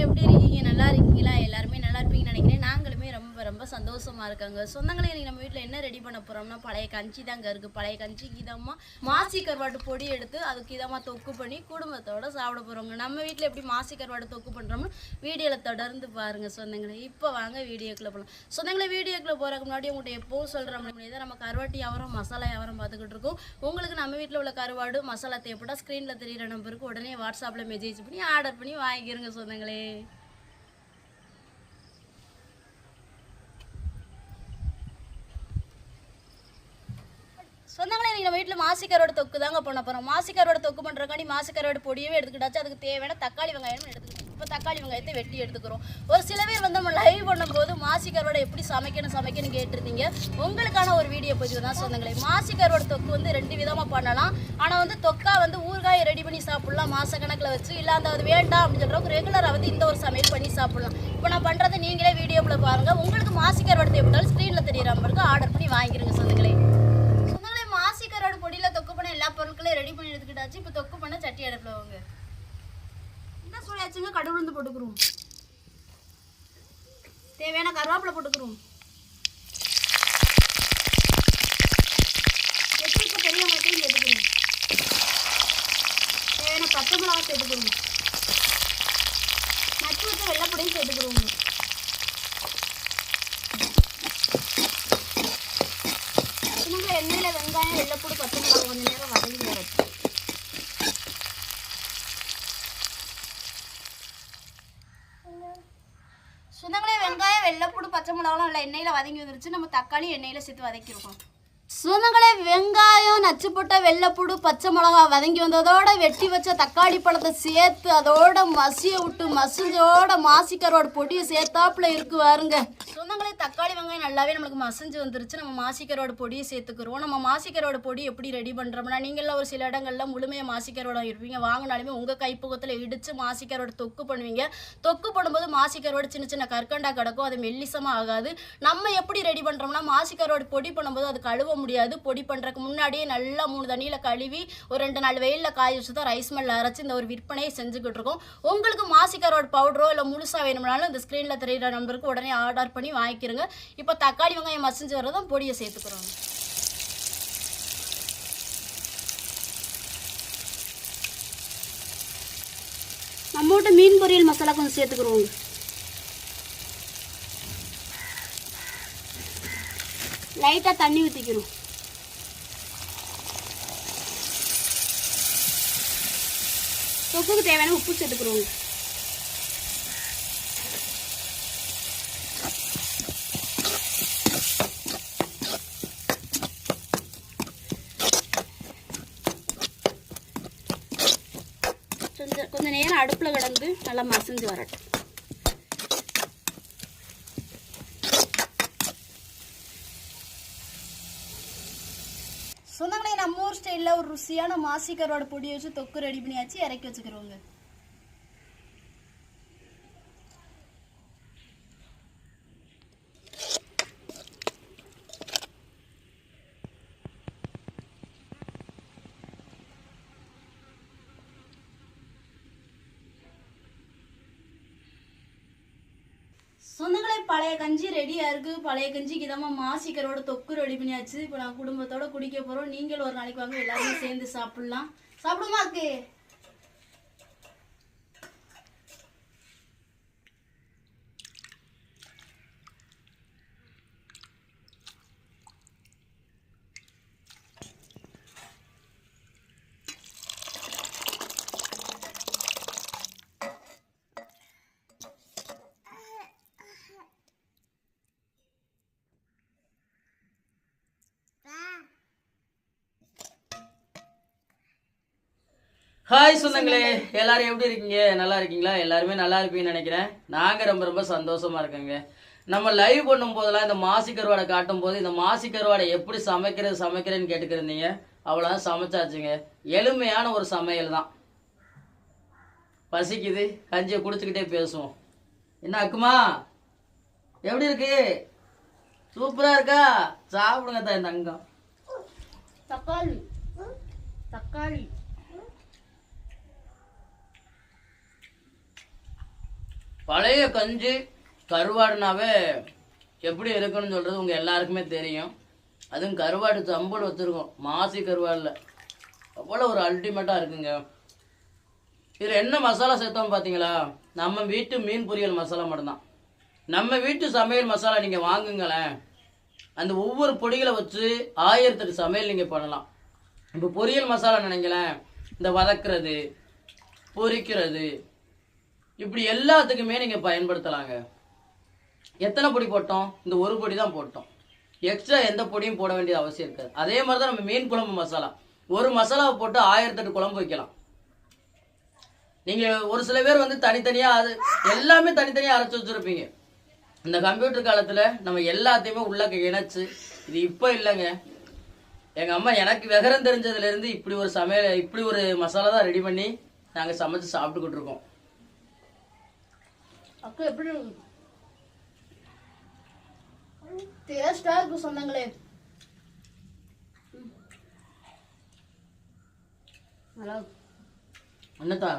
எப்படி இருக்கீங்க? நல்லா இருக்கீங்களா? எல்லாருமே நல்லா இருப்பீங்கன்னு நினைக்கிறேன். நாங்களுமே ரொம்ப ரொம்ப சந்தோஷமா இருக்காங்க. சொந்தங்களே, இன்னைக்கு நம்ம வீட்டில் என்ன ரெடி பண்ண போறோம்னா பழைய கஞ்சி தாங்க இருக்கு. பழைய கஞ்சிக்கு இதமா மாசி கருவாட்டு பொடி எடுத்து அதுக்கு இதமா தொக்கு பண்ணி குடும்பத்தோட சாப்பிட போறோங்க. நம்ம வீட்டில் எப்படி மாசி கருவாடு தொக்கு பண்றோம்னு வீடியோல தொடர்ந்து பாருங்க சொந்தங்களே. இப்போ வாங்க வீடியோக்குள்ள போகலாம். சொந்தங்களே, வீடியோக்குள்ள போறதுக்கு முன்னாடி உங்கள்கிட்ட எப்போவும் சொல்கிறோம், நம்ம கருவாட்டு வியாபாரம் மசாலா வியாபாரம் பார்த்துக்கிட்டு இருக்கோம். உங்களுக்கு நம்ம வீட்டில் உள்ள கருவாடு மசாலா தேவைப்பட்டா ஸ்க்ரீனில் தெரியிற நம்பருக்கு உடனே வாட்ஸ்அப்பில் மெசேஜ் பண்ணி ஆர்டர் பண்ணி வாங்கிக்கிறங்க சொந்தங்களே. சொந்தங்களே, நீங்கள் வீட்டில் மாசி கருவாடு தொக்கு தாங்க பண்ண போகிறோம். மாசி கருவாடு தொக்கு பண்ணுறக்காண்டி மாசி கருவாடு பொடியவே எடுத்துக்கிட்டாச்சு. அதுக்கு தேவையான தக்காளி வெங்காயமும் எடுத்துக்கிட்டோம். இப்போ தக்காளி வெங்காயத்தை வெட்டி எடுத்துக்கிறோம். ஒரு சில பேர் வந்து நம்ம லைவ் பண்ணும்போது மாசி கருவாடை எப்படி சமைக்கணும்னு கேட்டிருந்தீங்க. உங்களுக்கான ஒரு வீடியோ பதிவு தான் சொந்தங்களே. மாசி கருவாடு தொக்கு வந்து 2 விதமாக பண்ணலாம். ஆனால் வந்து தொக்கா வந்து ஊறுகாயை ரெடி பண்ணி சாப்பிட்லாம் மாதக்கணக்கில் வச்சு. இல்லை அந்த அது வேண்டாம் அப்படின்னு சொல்கிறவங்க ரெகுலராக வந்து இந்த ஒரு சமையல் பண்ணி சாப்பிட்லாம். இப்போ நான் பண்ணுறது நீங்களே வீடியோவில் பாருங்கள். உங்களுக்கு மாசி கருவாடு தேவைப்பட்டாலும் ஸ்க்ரீனில் தெரியிற நம்பருக்கு ஆர்டர் பண்ணி வாங்கிக்கிறங்க சொந்தங்களே. மாசி கருவாடு பொடியில் தொக்கு பண்ண எல்லா பொருட்களையும் ரெடி பண்ணி எடுத்துக்கிட்டாச்சு. இப்போ தொக்கு பண்ண சட்டி அடுப்பில் வாங்க. என்ன சொல்லியாச்சுங்க, கடுகு உளுந்து போட்டுக்கிறோம். தேவையான கருவேப்பிலை போட்டுக்கிறோம். எட்டுக்கு பெரிய வெங்காயத்தையும் சேர்த்துக்கிறோம். தேவையான பச்சை மிளகா சேர்த்துக்கிறோம். நச்சு வச்ச வெள்ளைப்பொடியும் சேர்த்துக்கிறோம். எண்ணெயில் வெங்காயம் வெள்ளைப்பூடு பச்சை மிளகா கொஞ்சம் நேரம் வதங்கி வரட்டும். சொந்தங்களே, வெங்காயம் வெள்ளைப்பூடு பச்சை மிளகாலாம் நல்லா எண்ணெயில் வதங்கி வந்துருச்சு. நம்ம தக்காளி எண்ணெயில் சேர்த்து வதக்கிருக்கோம். சொந்தங்களே, வெங்காயம் நச்சு போட்ட வெள்ளைப்பூடு பச்சை மிளகா வதங்கி வந்ததோட வெட்டி வச்ச தக்காளி பழத்தை சேர்த்து அதோட மசிய விட்டு மசிஞ்சோட மாசி கருவாடு பொடியை சேர்த்தாப்புல இருக்கு பாருங்க. சொந்தங்களே, தக்காளி வெங்காயம் நல்லாவே நம்மளுக்கு மசிஞ்சு வந்துருச்சு. நம்ம மாசி கருவாடு பொடியை சேர்த்துக்கிறோம். நம்ம மாசி கருவாடு பொடி எப்படி ரெடி பண்ணுறோம்னா, நீங்களாம் ஒரு சில இடங்கள்ல முழுமையாக மாசி கருவாடு இருப்பீங்க. வாங்கினாலுமே உங்கள் கைப்பக்கத்தில் இடித்து மாசி கருவாடு தொக்கு பண்ணுவீங்க. தொக்கு பண்ணும்போது மாசி கருவாடு சின்ன சின்ன கற்கண்டா கிடக்கும். அது மெல்லிசமாக ஆகாது. நம்ம எப்படி ரெடி பண்ணுறோம்னா, மாசி கருவாடு பொடி பண்ணும்போது அது கழுவ முடியாது. பொடி பண்ணுறதுக்கு முன்னாடியே நல்லா 3 தண்ணியில் கழுவி ஒரு 2 நாள் வெயிலில் காய வச்சு தான் ரைஸ் மில்லில் அரைச்சி இந்த ஒரு விற்பனையை செஞ்சுக்கிட்டு இருக்கோம். உங்களுக்கு மாசி கருவாடு பவுடரோ இல்லை முழுசாக வேணும்னாலும் இந்த ஸ்க்ரீனில் தெரியிற நம்பருக்கு உடனே ஆர்டர் பண்ணி வாங்கிக்கிறோங்க. இப்போ தக்காளி வெங்காயம் மசிஞ்சு வரதும் பொடியை சேர்த்துக்கிறோம். நம்மகிட்ட மீன் பொரியல் மசாலா கொஞ்சம் சேர்த்துக்கிறோங்க. லைட்டாக தண்ணி ஊற்றிக்கிறோம். தொக்குக்கு தேவையான உப்பு சேர்த்துக்கிறோங்க. கொஞ்சம் நேரம் அடுப்பில் கிடந்து நல்லா மசிஞ்சு வரட்டும். சொந்தங்களே, நம்ம ஊர் ஸ்டைலில் ஒரு ருசியான மாசி கருவாடு பொடி வச்சு தொக்கு ரெடி பண்ணியாச்சு. இறக்கி வச்சுக்கிறோங்க. சொந்தங்களே, பழைய கஞ்சி ரெடியாக இருக்குது. பழைய கஞ்சிக்கு இதமாக மாசி கருவாடு தொக்கு ரெடி பண்ணியாச்சு. இப்போ நான் குடும்பத்தோட குடிக்க போகிறோம். நீங்களும் ஒரு நாளைக்கு வாங்க, எல்லாருமே சேர்ந்து சாப்பிட்லாம். சாப்பிடுமாக்கு? ஹாய் சொந்தங்களே, எல்லாரும் எப்படி இருக்கீங்க? நல்லா இருக்கீங்களா? எல்லாருமே நல்லா இருப்பீங்கன்னு நினைக்கிறேன். நாங்கள் ரொம்ப ரொம்ப சந்தோஷமா இருக்கோங்க. நம்ம லைவ் பண்ணும் போதெல்லாம் இந்த மாசி கருவாடை காட்டும் போது இந்த மாசி கருவாடை எப்படி சமைக்கிறேன்னு கேட்டுக்கிறீங்க. அவ்வளோதான், சமைச்சாச்சுங்க. எளிமையான ஒரு சமையல் தான். பசிக்குது, கஞ்சியை குடிச்சுக்கிட்டே பேசுவோம். என்ன அக்குமா, எப்படி இருக்கு? சூப்பரா இருக்கா? சாப்பிடுங்க தான் இந்த அங்கம். தக்காளி தக்காளி பழைய கஞ்சி கருவாடுனாவே எப்படி இருக்குன்னு சொல்கிறது உங்கள் எல்லாருக்குமே தெரியும். அதுவும் கருவாடு சம்பல் வச்சுருக்கோம், மாசி கருவாடில் அவ்வளோ ஒரு அல்டிமேட்டாக இருக்குங்க. இதில் என்ன மசாலா சேர்த்தோம் பார்த்தீங்களா? நம்ம வீட்டு மீன் பொரியல் மசாலா மட்டும்தான். நம்ம வீட்டு சமையல் மசாலா நீங்கள் வாங்குங்களேன், அந்த ஒவ்வொரு பொடிகளை வச்சு 1008 சமையல் நீங்கள் பண்ணலாம். இப்போ பொரியல் மசாலா நினைங்களேன், இந்த வதக்குறது பொரிக்கிறது இப்படி எல்லாத்துக்குமே நீங்கள் பயன்படுத்தலாங்க. எத்தனை பொடி போட்டோம்? இந்த ஒரு பொடி தான் போட்டோம். எக்ஸ்ட்ரா எந்த பொடியும் போட வேண்டிய அவசியம் இருக்காது. அதே மாதிரி தான் நம்ம மீன் குழம்பு மசாலா, ஒரு மசாலாவை போட்டு 1008 குழம்பு வைக்கலாம். நீங்கள் ஒரு சில பேர் வந்து தனித்தனியாக அது எல்லாமே தனித்தனியாக அரைச்சி வச்சுருப்பீங்க. இந்த கம்ப்யூட்டர் காலத்தில் நம்ம எல்லாத்தையுமே உள்ள இணைச்சு, இது இப்போ இல்லைங்க. எங்கள் அம்மா எனக்கு விவரம் தெரிஞ்சதுலேருந்து இப்படி ஒரு சமையல் இப்படி ஒரு மசாலா தான் ரெடி பண்ணி நாங்கள் சமைச்சு சாப்பிட்டுக்கிட்டு இருக்கோம். அக்கா எப்படி டேஸ்டா இருக்கு சொன்னாங்களே. என்னத்தா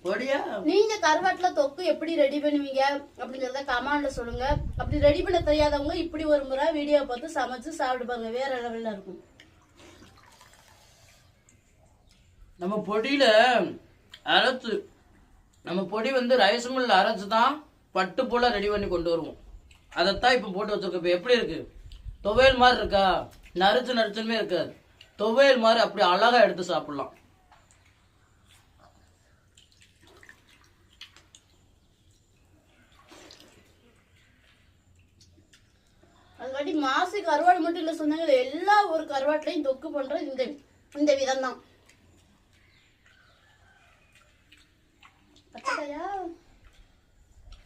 பொடியா? நீங்க கருவாட்டுல தொக்கு எப்படி ரெடி பண்ணுவீங்க அப்படிங்கறத கமெண்ட்ல சொல்லுங்க. அப்படி ரெடி பண்ண தெரியாதவங்க இப்படி ஒரு முறை வீடியோ பார்த்து சமைச்சு சாப்பிட்டு பாருங்க, வேற லெவல்ல இருக்கும். நம்ம பொடியில அரைச்சு, நம்ம பொடி வந்து ரைஸ் மில்ல அரைச்சு தான் பட்டு போல ரெடி பண்ணி கொண்டு வருவோம். அதைத்தான் இப்போ போட்டு வச்சிருக்கோம். இப்போ எப்படி இருக்கு? துவையல் மாதிரி இருக்கா? நறுச்சு நறுச்சுமே இருக்காது, துவையல் மாதிரி அப்படி அழகா எடுத்து சாப்பிடலாம். அதுக்காட்டி மாசி கருவாடு மட்டும் இல்ல சொன்னாங்க, எல்லா ஒரு கருவாட்டுலையும் தொக்கு பண்ற இந்த விதம் தான்.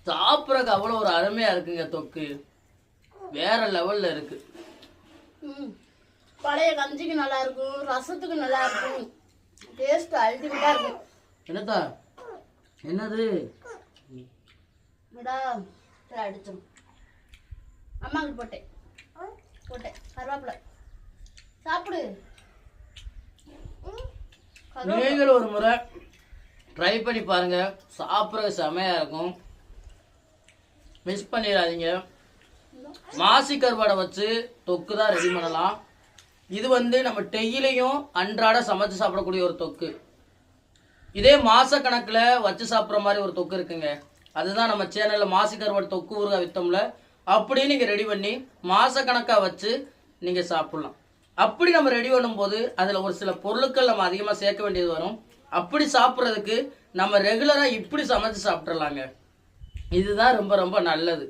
சாப்பிட்றதுக்கு அவ்வளோ ஒரு அருமையா இருக்குங்க. தொக்கு வேற லெவல்ல இருக்கு. பழைய கஞ்சிக்கு நல்லா இருக்கும், ரசத்துக்கு நல்லா இருக்கும், டேஸ்ட் அல்டிமேட்டா இருக்கும். என்னத்தா என்னது அடிச்சோம் அம்மாவுக்கு போட்டேன் கருவேப்பிலை சாப்பிடு. நீங்கள் ஒரு முறை ட்ரை பண்ணி பாருங்க, சாப்பிட்றது செமையா இருக்கும். மிஸ் பண்ணிடாதீங்க. மாசி கருவாடை வச்சு தொக்கு தான் ரெடி பண்ணலாம். இது வந்து நம்ம டெய்லியும் அன்றாட சமைச்சு சாப்பிடக்கூடிய ஒரு தொக்கு. இதே மாச கணக்கில் வச்சு சாப்பிட்ற மாதிரி ஒரு தொக்கு இருக்குங்க. அதுதான் நம்ம சேனலில் மாசி கருவாடு தொக்கு ஊறுகாய் வித்தோம்ல, அப்படி நீங்கள் ரெடி பண்ணி மாச கணக்காக வச்சு நீங்கள் சாப்பிட்லாம். அப்படி நம்ம ரெடி பண்ணும்போது அதில் ஒரு சில பொருட்கள் நம்ம அதிகமாக சேர்க்க வேண்டியது வரும். அப்படி சாப்பிட்றதுக்கு நம்ம ரெகுலராக இப்படி சமைச்சு சாப்பிட்றலாங்க. இதுதான் ரொம்ப ரொம்ப நல்லது.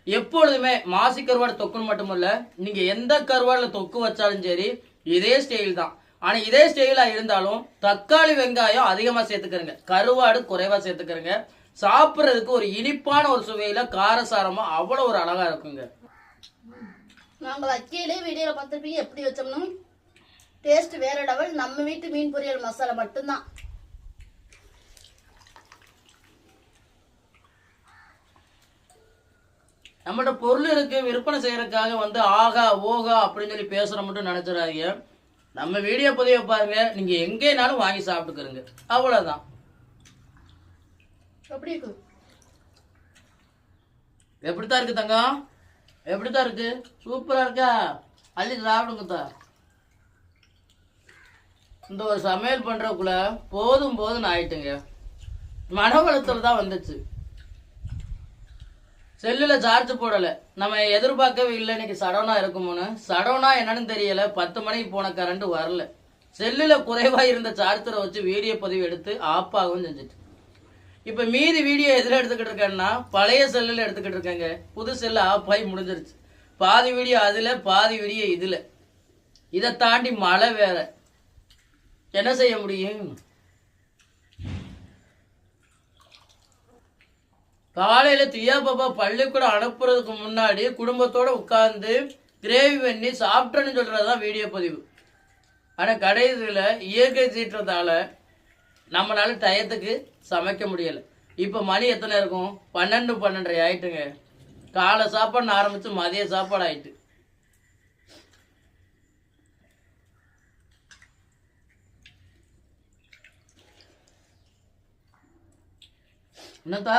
எப்பொழுதுமே மாசி கருவாடு தொக்குன்னு மட்டுமல்ல, நீங்கள் எந்த கருவாடில் தொக்கு வச்சாலும் சரி இதே ஸ்டைல் தான். ஆனால் இதே ஸ்டைலாக இருந்தாலும் தக்காளி வெங்காயம் அதிகமாக சேர்த்துக்கிறங்க, கருவாடு குறைவாக சேர்த்துக்கிறங்க. சாப்பிட்றதுக்கு ஒரு இனிப்பான ஒரு சுவையில் காரசாரமாக அவ்வளோ ஒரு அழகாக இருக்குங்க. நாங்கள் வைக்கையிலே வீடியோல பார்த்துருப்பீங்க எப்படி வச்சோம்னா டேஸ்ட் வேற லெவல். நம்ம வீட்டு மீன் பொரியல் மசாலா மட்டும்தான். நம்மகிட்ட பொருள் இருக்கு, விற்பனை செய்யறதுக்காக வந்து ஆகா ஓகா அப்படின்னு சொல்லி பேசுற மட்டும் நினைச்சிடாதீங்க. நம்ம வீடியோ பதிவை பாருங்க, நீங்க எங்கேனாலும் வாங்கி சாப்பிட்டுக்கிறங்க, அவ்வளவுதான். எப்படி இருக்கு? எப்படித்தான் இருக்கு தங்கம்? எப்படித்தான் இருக்கு? சூப்பரா இருக்கா? அள்ளி சாப்பிடுங்கத்தா. இந்த ஒரு சமையல் பண்றதுக்குள்ள போதும் போதும்னு ஆயிட்டுங்க. மனவளத்துல தான் வந்துச்சு. செல்லில் சார்ஜ் போடலை, நம்ம எதிர்பார்க்கவே இல்லை இன்னைக்கு சடவுனா இருக்குமோன்னு. சடவுனா என்னன்னு தெரியல, 10 மணிக்கு போன கரண்ட் வரல. செல்லில் குறைவாக இருந்த சார்ஜரை வச்சு வீடியோ பதிவு எடுத்து ஆப்பாகவும் செஞ்சுட்டு, இப்போ மீதி வீடியோ எதில் எடுத்துக்கிட்டு இருக்கேன்னா பழைய செல்லில் எடுத்துக்கிட்டு இருக்கேங்க. புது செல்லு ஆஃப் ஆகி முடிஞ்சிருச்சு. பாதி வீடியோ அதில், பாதி வீடியோ இதில். இதை தாண்டி மழை வேற, என்ன செய்ய முடியும்? காலையில தியா பாப்பா பள்ளிக்கூடம் அனுப்புறதுக்கு முன்னாடி குடும்பத்தோட உட்கார்ந்து கிரேவி பண்ணி சாப்பிட்டேன்னு சொல்றதுதான் வீடியோ பதிவு. ஆனா கடைசியில இயற்கை சீற்றத்தால நம்மளால டயத்துக்கு சமைக்க முடியல. இப்ப மணி எத்தனை இருக்கும்? 12:30 ஆயிட்டுங்க. காலை சாப்பாடு ஆரம்பிச்சு மதிய சாப்பாடு ஆயிட்டு. என்னத்தா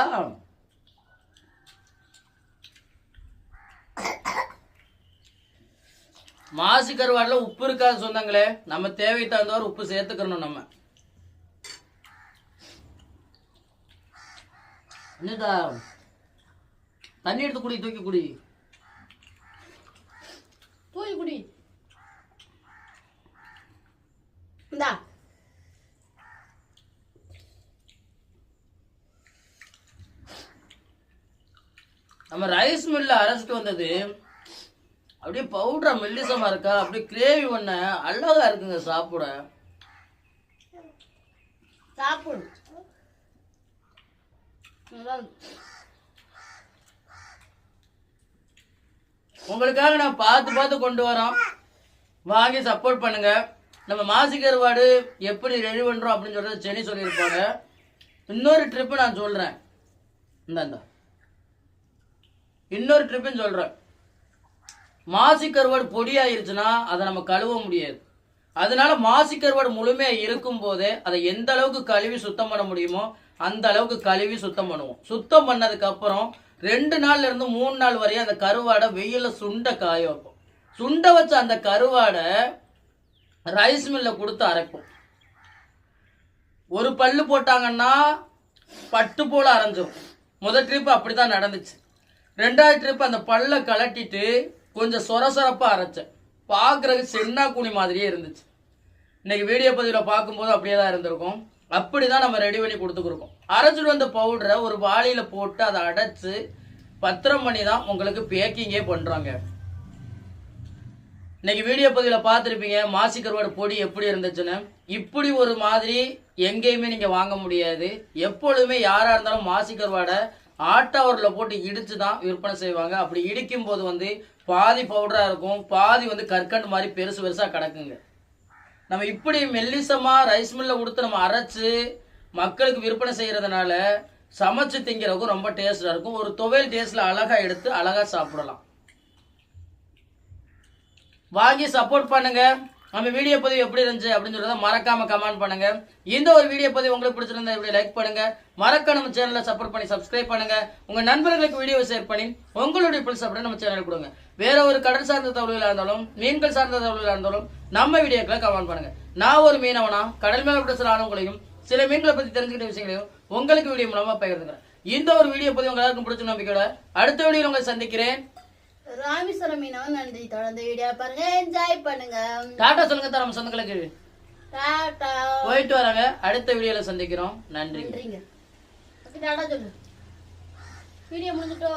மாசி கருவாடுல உப்பு இருக்காது சொந்தங்களே. நம்ம தேவை தகுந்தவாறு உப்பு சேர்த்துக்கணும். நம்ம என்னதா தண்ணி எடுத்து குடி, தூக்கி குடி, தூக்கி குடி. இந்தா நம்ம ரைஸ் மில்ல அரைச்சிட்டு வந்தது அப்படியே பவுடரா மெல்லிசமா இருக்கா, அப்படியே கிரேவி பண்ண அழகா இருக்குங்க சாப்பிட. சாப்பிடு. உங்களுக்காக நான் பார்த்து பார்த்து கொண்டு வரோம். வாங்கி சப்போர்ட் பண்ணுங்க. நம்ம மாசி கருவாடு எப்படி ரெடி பண்றோம் அப்படின்னு சொல்றது செனி சொல்லியிருப்பாங்க. இன்னொரு ட்ரிப்பு நான் சொல்றேன். இந்த இன்னொரு ட்ரிப்புன்னு சொல்றேன். மாசி கருவாடு பொடியாயிருச்சுன்னா அதை நம்ம கழுவ முடியாது. அதனால மாசி கருவாடு முழுமையா இருக்கும் போதே அதை எந்த அளவுக்கு கழுவி சுத்தம் பண்ண முடியுமோ அந்த அளவுக்கு கழுவி சுத்தம் பண்ணுவோம். சுத்தம் பண்ணதுக்கு அப்புறம் 2 நாள்ல இருந்து 3 நாள் வரையும் அந்த கருவாடை வெயில சுண்ட காய வைப்போம். சுண்ட வச்ச அந்த கருவாடை ரைஸ் மில்ல கொடுத்து அரைப்போம். ஒரு பல்லு போட்டாங்கன்னா பட்டு போல அரைஞ்சிரும். முதல் ட்ரிப் அப்படித்தான் நடந்துச்சு. 2வது ட்ரிப் அந்த பல்ல கலட்டிட்டு கொஞ்சம் சொரசொரப்பா அரைச்சேன். பார்க்கறதுக்கு சென்னா கூனி மாதிரியே இருந்துச்சு. இன்னைக்கு வீடியோ பதிவில் பார்க்கும்போது அப்படியே தான் இருந்திருக்கும். அப்படிதான் நம்ம ரெடி பண்ணி கொடுத்துருக்கோம். அரைச்சிட்டு வந்த பவுடரை ஒரு வாளியில போட்டு அதை அடைச்சு பத்திரம் பண்ணி தான் உங்களுக்கு பேக்கிங்கே பண்றாங்க. இன்னைக்கு வீடியோ பதிவில் பார்த்துருப்பீங்க மாசி கருவாடு பொடி எப்படி இருந்துச்சுன்னு. இப்படி ஒரு மாதிரி எங்கேயுமே நீங்க வாங்க முடியாது. எப்பொழுதுமே யாரா இருந்தாலும் மாசி கருவாடை ஆட்டாவரில் போட்டு இடிச்சு தான் விற்பனை செய்வாங்க. அப்படி இடிக்கும் போது வந்து பாதி பவுடரா இருக்கும், பாதி வந்து கற்கண்டு மாதிரி பெருசு பெருசா கிடக்குங்க. நம்ம இப்படி மெல்லிசமா ரைஸ் மில்ல கொடுத்து நம்ம அரைச்சு மக்களுக்கு விற்பனை செய்யறதுனால சமைச்சு திங்கிறதுக்கும் ரொம்ப டேஸ்டா இருக்கும். ஒரு துவையல் டேஸ்ட்ல அழகா எடுத்து அழகா சாப்பிடலாம். வாங்கி சப்போர்ட் பண்ணுங்க. நம்ம வீடியோ பதிவு எப்படி இருந்துச்சு அப்படின்னு சொல்றத மறக்காம கமெண்ட் பண்ணுங்க. இந்த ஒரு வீடியோ பதிவு உங்களுக்கு பிடிச்சிருந்தா இப்படி லைக் பண்ணுங்க. மறக்க நம்ம சேனலை சப்போர்ட் பண்ணி சப்ஸ்கிரைப் பண்ணுங்க. உங்க நண்பர்களுக்கு வீடியோ ஷேர் பண்ணி உங்களுடைய பிள்ஸ் அப்படி நம்ம சேனல் கொடுங்க. வேற ஒரு கடல் சார்ந்த தகவல்களா இருந்தாலும் மீன்கள் சார்ந்த தகவல்களா இருந்தாலும் நம்ம வீடியோக்களை கமெண்ட் பண்ணுங்க. நான் ஒரு மீனவனா கடல் மேல விட்ட சில ஆளுங்களையும் சில மீன்களை பத்தி தெரிஞ்சுக்கிட்ட விஷயங்களையும் உங்களுக்கு வீடியோ மூலமா பகிர்ந்துக்கிறேன். இந்த ஒரு வீடியோ பதிவு உங்க எல்லாருக்கும் பிடிச்ச நம்பிக்கையோட அடுத்த வீடியோ உங்களை சந்திக்கிறேன். ராமேஸ்வரம் மீனவன் நன்றி. தொடர்ந்து வீடியோ பாருங்க, என்ஜாய் பண்ணுங்க. டாடா சொல்லுங்க தான் நம்ம சொந்தங்களுக்கு. டாடா. போயிட்டு வராங்க. அடுத்த வீடியோல சந்திக்கிறோம். நன்றி. டாடா சொல்லு. வீடியோ முடிஞ்சிட்டோ.